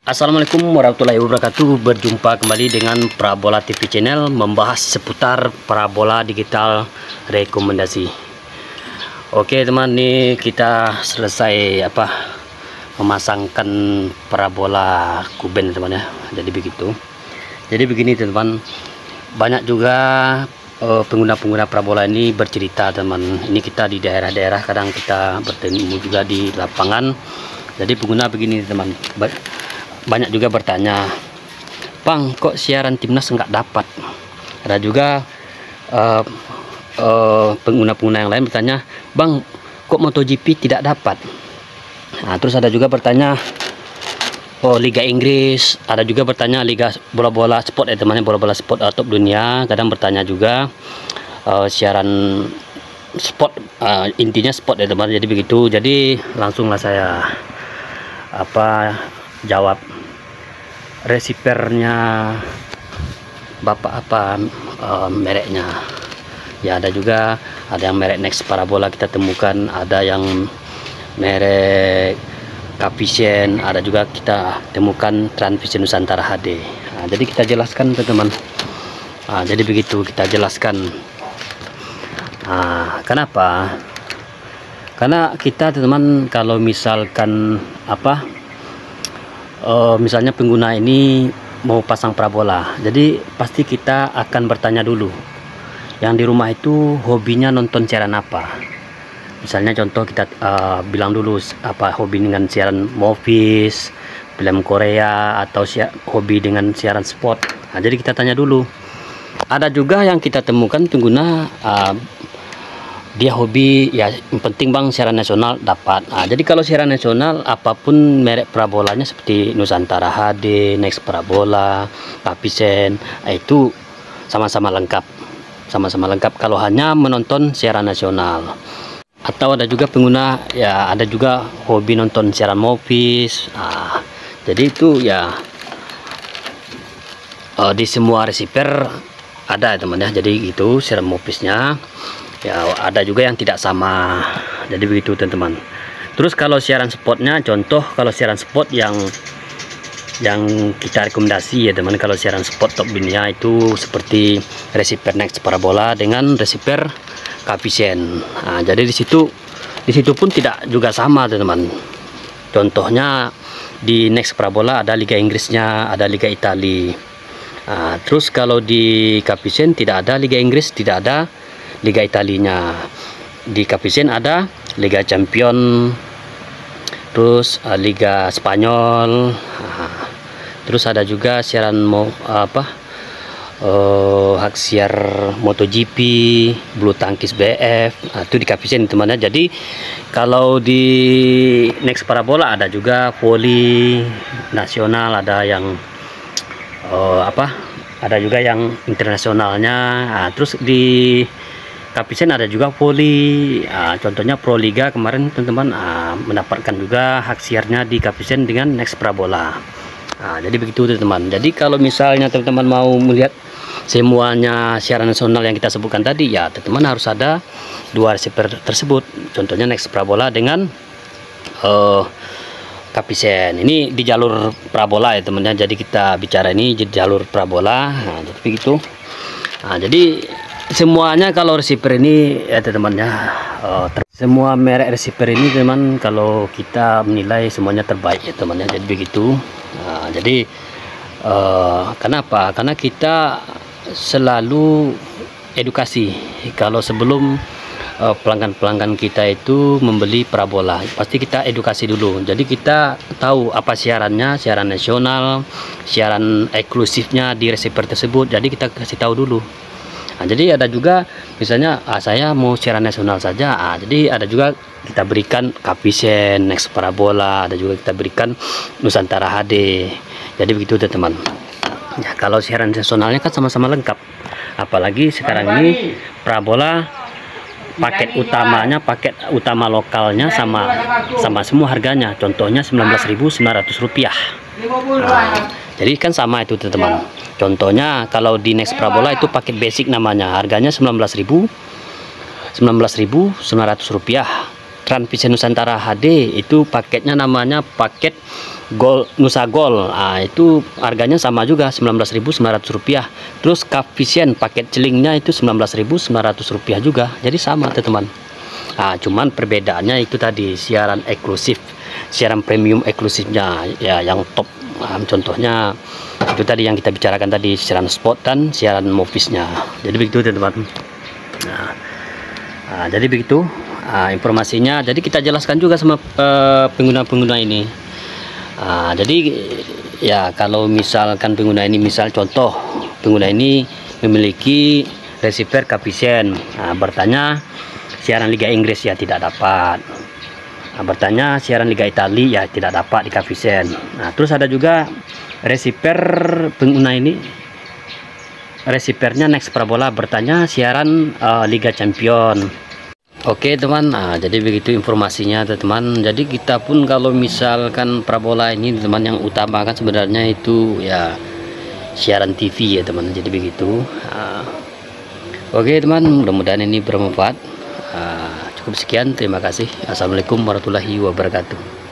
Assalamualaikum warahmatullahi wabarakatuh. Berjumpa kembali dengan Parabola TV Channel, membahas seputar parabola digital rekomendasi. Oke teman, ini kita selesai memasangkan parabola kuben teman ya. Jadi begitu. Jadi begini teman, banyak juga pengguna-pengguna parabola ini bercerita teman. Ini kita di daerah-daerah, kadang kita bertemu juga di lapangan. Jadi pengguna begini teman, banyak juga bertanya, Bang, kok siaran timnas nggak dapat? Ada juga pengguna-pengguna yang lain bertanya, Bang, kok MotoGP tidak dapat? Nah, terus ada juga bertanya, oh Liga Inggris, ada juga bertanya Liga bola-bola sport ya teman, bola-bola sport top dunia, kadang bertanya juga siaran sport, intinya sport ya teman. Jadi begitu. Jadi langsunglah saya jawab. Receivernya Bapak mereknya ya, ada juga, ada yang merek Next Parabola kita temukan, ada yang merek Capisen, ada juga kita temukan Transvision Nusantara HD. Nah, jadi kita jelaskan teman-teman. Nah, jadi begitu kita jelaskan. Nah, kenapa? Karena kita teman-teman kalau misalkan misalnya pengguna ini mau pasang parabola, jadi pasti kita akan bertanya dulu, yang di rumah itu hobinya nonton siaran apa. Misalnya contoh kita bilang dulu hobi dengan siaran movies, film Korea, atau hobi dengan siaran sport. Nah, jadi kita tanya dulu. Ada juga yang kita temukan pengguna dia hobi ya, yang penting Bang siaran nasional dapat. Nah, jadi kalau siaran nasional apapun merek parabolanya seperti Nusantara HD, Next Parabola, Capisen, itu sama-sama lengkap. Sama-sama lengkap kalau hanya menonton siaran nasional. Atau ada juga pengguna ya, ada juga hobi nonton siaran movies. Nah, jadi itu ya di semua receiver ada teman ya. Jadi itu siaran moviesnya. Ya, ada juga yang tidak sama. Jadi begitu teman-teman. Terus kalau siaran spotnya, contoh kalau siaran spot yang kita rekomendasi ya teman, kalau siaran spot top dunia itu seperti receiver Next Parabola dengan receiver Capisen. Nah, jadi di situ pun tidak juga sama teman-teman. Contohnya di Next Parabola ada Liga Inggrisnya, ada Liga Italia. Nah, terus kalau di Capisen tidak ada Liga Inggris, tidak ada Liga Italinya. Di Capisen ada Liga Champion, terus Liga Spanyol. Terus ada juga siaran hak siar MotoGP, bulu tangkis BF. Nah, itu di Capisen teman-teman. Jadi kalau di Next Parabola ada juga voli nasional, ada yang ada juga yang internasionalnya. Nah, terus di Capisen ada juga voli, contohnya Pro Liga kemarin teman-teman mendapatkan juga hak siarnya di Capisen dengan Next Parabola. Jadi begitu teman-teman. Jadi kalau misalnya teman-teman mau melihat semuanya siaran nasional yang kita sebutkan tadi, ya teman-teman harus ada dua receiver tersebut. Contohnya Next Parabola dengan Capisen. Ini di jalur parabola ya teman-teman. Jadi kita bicara ini di jalur parabola. Nah, jadi begitu. Jadi semuanya kalau receiver ini ya teman-teman ya, semua merek receiver ini teman, kalau kita menilai semuanya terbaik ya teman ya. Jadi begitu. Jadi kenapa? Karena kita selalu edukasi. Kalau sebelum pelanggan-pelanggan kita itu membeli parabola, pasti kita edukasi dulu. Jadi kita tahu apa siarannya, siaran nasional, siaran eksklusifnya di receiver tersebut. Jadi kita kasih tahu dulu. Nah, jadi ada juga misalnya saya mau siaran nasional saja. Jadi ada juga kita berikan Capisen, Next Parabola, ada juga kita berikan Nusantara HD. Jadi begitu teman-teman. Ya, kalau siaran nasionalnya kan sama-sama lengkap. Apalagi sekarang ini parabola paket utamanya, paket utama lokalnya sama semua harganya. Contohnya Rp19.900. Jadi kan sama itu teman-teman. Contohnya kalau di Next Parabola itu paket basic namanya, harganya Rp19.900. Transvision Nusantara HD itu paketnya namanya paket Gold Nusa Gold. Itu harganya sama juga Rp19.900. Terus Capvision paket celingnya itu Rp19.900 juga. Jadi sama teman-teman. Cuman perbedaannya itu tadi siaran eksklusif, siaran premium eksklusifnya ya yang top. Contohnya itu tadi yang kita bicarakan tadi, siaran spot dan siaran movisnya. Jadi begitu teman-teman. Jadi begitu informasinya. Jadi kita jelaskan juga sama pengguna-pengguna ini. Jadi ya kalau misalkan pengguna ini, misal contoh pengguna ini memiliki receiver Capvision, bertanya siaran Liga Inggris ya tidak dapat. Bertanya siaran Liga Italia ya tidak dapat di Capvision. Terus ada juga receiver pengguna ini, receivernya Next Parabola, bertanya siaran Liga Champion. Oke teman, jadi begitu informasinya teman. Jadi kita pun kalau misalkan parabola ini teman, yang utama kan sebenarnya itu ya siaran TV ya teman. Jadi begitu. Oke teman, mudah-mudahan ini bermanfaat. Cukup sekian, terima kasih. Assalamualaikum warahmatullahi wabarakatuh.